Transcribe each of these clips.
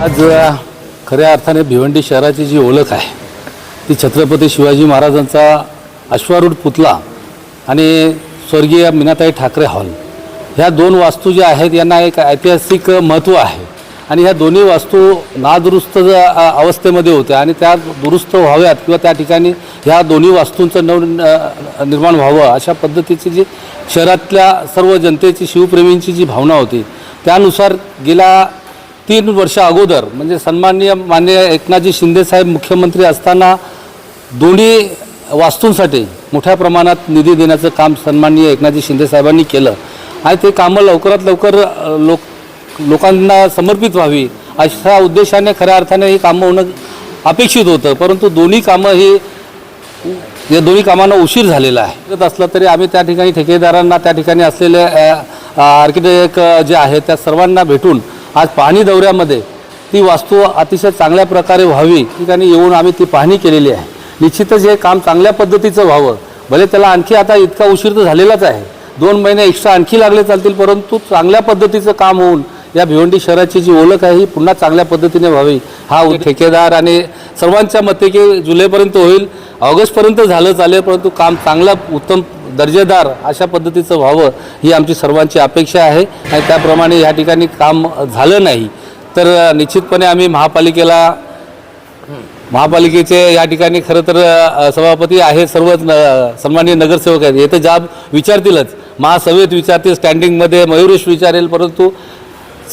आज खऱ्या अर्थाने भिवंडी शहराची जी ओळख आहे ती छत्रपती शिवाजी महाराजांचा अश्वारूढ पुतळा आणि स्वर्गीय मीनाताई ठाकरे हॉल ह्या दोन वास्तू ज्या आहेत यांना एक ऐतिहासिक महत्त्व आहे आणि ह्या दोन्ही वास्तू नादुरुस्त अवस्थेमध्ये होत्या आणि त्या दुरुस्त व्हाव्यात किंवा त्या ठिकाणी ह्या दोन्ही वास्तूंचं निर्माण व्हावं अशा पद्धतीची जी शहरातल्या सर्व जनतेची शिवप्रेमींची जी भावना होती त्यानुसार गेल्या 3 वर्ष अगोदर म्हणजे सन्माननीय माननीय एकनाथजी शिंदेसाहेब मुख्यमंत्री असताना दोन्ही वास्तूंसाठी मोठ्या प्रमाणात निधी देण्याचं काम सन्माननीय एकनाथजी शिंदेसाहेबांनी केलं आणि ते कामं लवकरात लवकर लोकांना समर्पित व्हावी अशा उद्देशाने खऱ्या अर्थाने ही कामं होणं अपेक्षित होतं, परंतु दोन्ही कामांना उशीर झालेला आहे. असलं तरी आम्ही त्या ठिकाणी ठेकेदारांना त्या ठिकाणी असलेले आर्किटेक्ट जे आहेत त्या सर्वांना भेटून आज पाहणी दौऱ्यामध्ये ती वास्तू अतिशय चांगल्या प्रकारे व्हावी ठिकाणी येऊन आम्ही ती पाहणी केलेली आहे. निश्चितच हे काम चांगल्या पद्धतीचं व्हावं, भले त्याला आणखी आता इतका उशीर तर झालेलाच आहे, 2 महिने एक्स्ट्रा आणखी लागले चालतील, परंतु चांगल्या पद्धतीचं काम होऊन या भिवंडी शहराची जी ओळख आहे ही पुन्हा चांगल्या पद्धतीने व्हावी हा ठेकेदार आणि सर्वांच्या मते की जुलैपर्यंत होईल, ऑगस्टपर्यंत झालं चालेल, परंतु काम चांगलं उत्तम दर्जेदार अशा पद्धतीचं व्हावं ही आमची सर्वांची अपेक्षा आहे आणि त्याप्रमाणे या ठिकाणी काम झालं नाही तर निश्चितपणे आम्ही महापालिकेचे या ठिकाणी खरं तर सभापती आहे, सर्व सन्माननीय नगरसेवक आहेत, हे तर जाब विचारतीलच, महासभेत विचारतील, स्टँडिंगमध्ये मयुरेश विचारेल, परंतु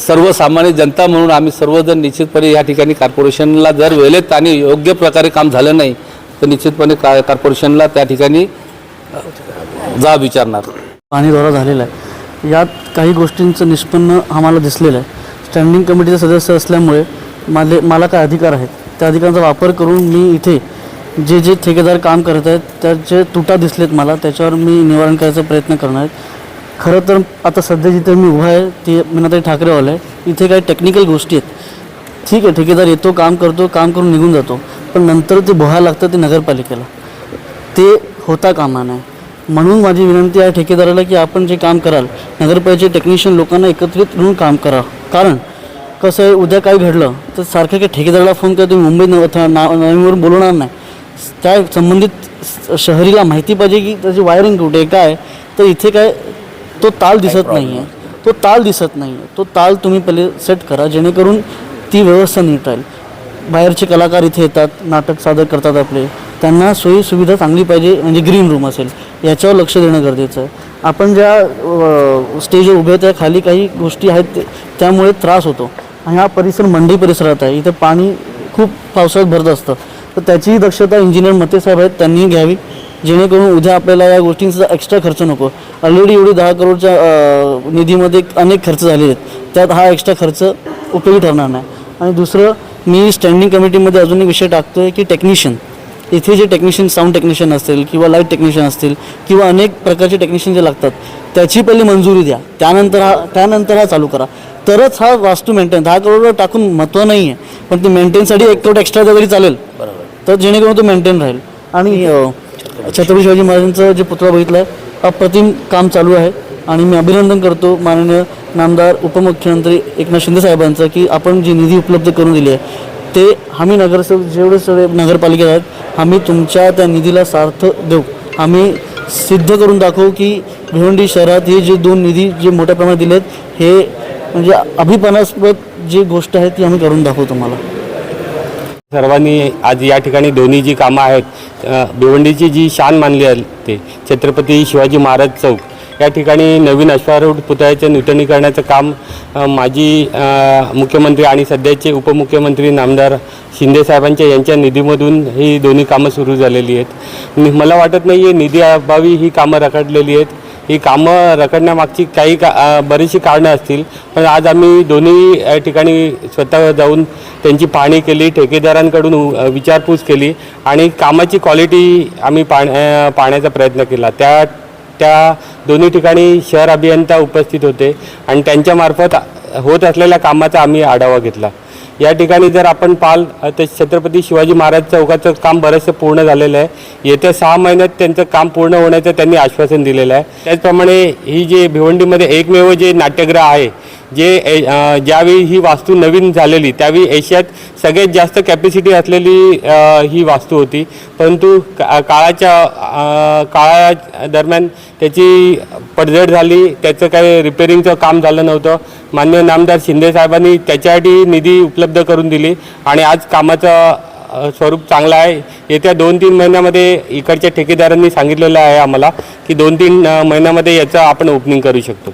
सर्वसामान्य जनता म्हणून आम्ही सर्वजण निश्चितपणे या ठिकाणी कॉर्पोरेशनला जर वेळेत आणि योग्य प्रकारे काम झालं नाही तर निश्चितपणे कॉर्पोरेशनला त्या ठिकाणी जाब विचारणार. पाणी दौरा झालेला आहे, यात काही गोष्टींचं निष्पन्न आम्हाला दिसलेलं आहे. स्टँडिंग कमिटीचे सदस्य असल्यामुळे मला काय अधिकार आहेत त्या अधिकारांचा वापर करून मी इथे जे ठेकेदार काम करत आहेत त्याचे तुटा दिसलेत मला, त्याच्यावर मी निवारण करायचा प्रयत्न करणार आहे. खरं तर आता सध्या जिथे मी उभा आहे ते मीनाताई ठाकरे हॉल आहे, इथे काही टेक्निकल गोष्टी आहेत. ठीक आहे, ठेकेदार येतो, काम करतो, काम करून निघून जातो, पण नंतर ते बघायला लागतं ते नगरपालिकेला, ते होता कामा नये. म्हणून माझी विनंती आहे ठेकेदाराला की आपण जे काम कराल नगरपालिकेचे टेक्निशियन लोकांना एकत्रित म्हणून काम करा. कारण कसं आहे, उद्या काय घडलं तर सारखं काही ठेकेदाराला फोन करा, तुम्ही मुंबईत नवीनवरून बोलवणार नाही. त्या संबंधित शहरीला माहिती पाहिजे की त्याची वायरिंग कुठे काय, तर इथे काय तो ताल दिसत नाही आहे, तो ताल तुम्ही पहिले सेट करा जेणेकरून ती व्यवस्था नीट राहील. बाहेरचे कलाकार इथे येतात, नाटक सादर करतात आपले, त्यांना सोयी सुविधा चांगली पाहिजे, म्हणजे ग्रीन रूम असेल याच्यावर लक्ष देणं गरजेचं आहे. आपण ज्या स्टेजवर उभे त्या खाली काही गोष्टी आहेत त्यामुळे त्रास होतो आणि हा परिसर मंडी परिसरात आहे, इथं पाणी खूप पावसाळ्यात भरत असतं, तर त्याचीही दक्षता इंजिनियर मते साहेब आहेत त्यांनी घ्यावी जेणेकरून उद्या आपल्याला या गोष्टींचा एक्स्ट्रा खर्च नको. ऑलरेडी एवढी 10 करोडच्या निधीमध्ये अनेक खर्च झालेले आहेत, त्यात हा एक्स्ट्रा खर्च उपयोगी ठरणार नाही. आणि दुसरं, मी स्टँडिंग कमिटीमध्ये अजून एक विषय टाकतो आहे की टेक्निशियन, इथे जे टेक्निशियन, साऊंड टेक्निशियन असतील किंवा लाईट टेक्निशियन असतील किंवा अनेक प्रकारचे टेक्निशियन जे लागतात त्याची पहिली मंजुरी द्या, त्यानंतर हा चालू करा, तरच हा वास्तू मेंटेन. 10 करोड टाकून महत्त्व नाही आहे, पण ते मेंटेनसाठी 1 करोड एक्स्ट्रा तरी चालेल, तर जेणेकरून तो मेंटेन राहील. आणि छत्रपती शिवाजी महाराजांचं जे पुतळा बघितला आहे, अप्रतिम काम चालू आहे आणि मी अभिनंदन करतो माननीय नामदार उपमुख्यमंत्री एकनाथ शिंदे साहेबांचं की आपण जी निधी उपलब्ध करून दिली आहे ते आम्ही नगरसेवक जेवढे सगळे नगरपालिका आहेत आम्ही तुमच्या त्या निधीला सार्थ देऊ. आम्ही सिद्ध करून दाखवू की भिवंडी शहरात हे जे 2 निधी जे मोठ्या प्रमाणात दिलेत हे म्हणजे अभिमानास्पद जी गोष्ट आहे ती आम्ही करून दाखवू तुम्हाला. सर्वांनी आज या ठिकाणी दोन्ही जी कामं आहेत, भिवंडीची जी शान मानली आहे ते छत्रपती शिवाजी महाराज चौक या ठिकाणी नवीन अश्वारूढ पुतळ्याचं नूतनीकरणाचं काम माजी मुख्यमंत्री आणि सध्याचे उपमुख्यमंत्री नामदार शिंदेसाहेबांच्या यांच्या निधीमधून ही दोन्ही कामं सुरू झालेली आहेत. मला वाटत नाही आहे निधी अभावी ही कामं रखडलेली आहेत. ही कामं रखडण्यामागची बरीचशी कारणं असतील, पण आज आम्ही दोन्ही ठिकाणी स्वतः जाऊन त्यांची पाहणी केली, ठेकेदारांकडून विचारपूस केली आणि कामाची क्वालिटी आम्ही पाहण्याचा प्रयत्न केला. त्या दोन्ही ठिकाणी शहर अभियंता उपस्थित होते आणि त्यांच्यामार्फत होत असलेल्या कामाचा आम्ही आढावा घेतला. या ठिकाणी जर आपण पाहाल तर छत्रपती शिवाजी महाराज चौकाचं काम बरंचसं पूर्ण झालेलं आहे. येत्या 6 महिन्यात त्यांचं काम पूर्ण होण्याचं त्यांनी आश्वासन दिलेलं आहे. त्याचप्रमाणे ही जे भिवंडीमध्ये एकमेव जे नाट्यगृह आहे ज्यावेळी ही वास्तू नवीन झालेली त्यावेळी एशियात सगळ्यात जास्त कॅपॅसिटी असलेली ही वास्तू होती, परंतु काळा दरम्यान त्याची पडझड झाली, त्याचं काही रिपेरिंगचं काम झालं नव्हतं. माननीय नामदार शिंदे साहेबांनी त्याच्यासाठी निधी उपलब्ध करून दिली आणि आज कामाचं स्वरूप चांगलं आहे. येत्या 2-3 महिन्यामध्ये इकडच्या ठेकेदारांनी सांगितलेलं आहे आम्हाला की 2-3 महिन्यामध्ये याचं आपण ओपनिंग करू शकतो.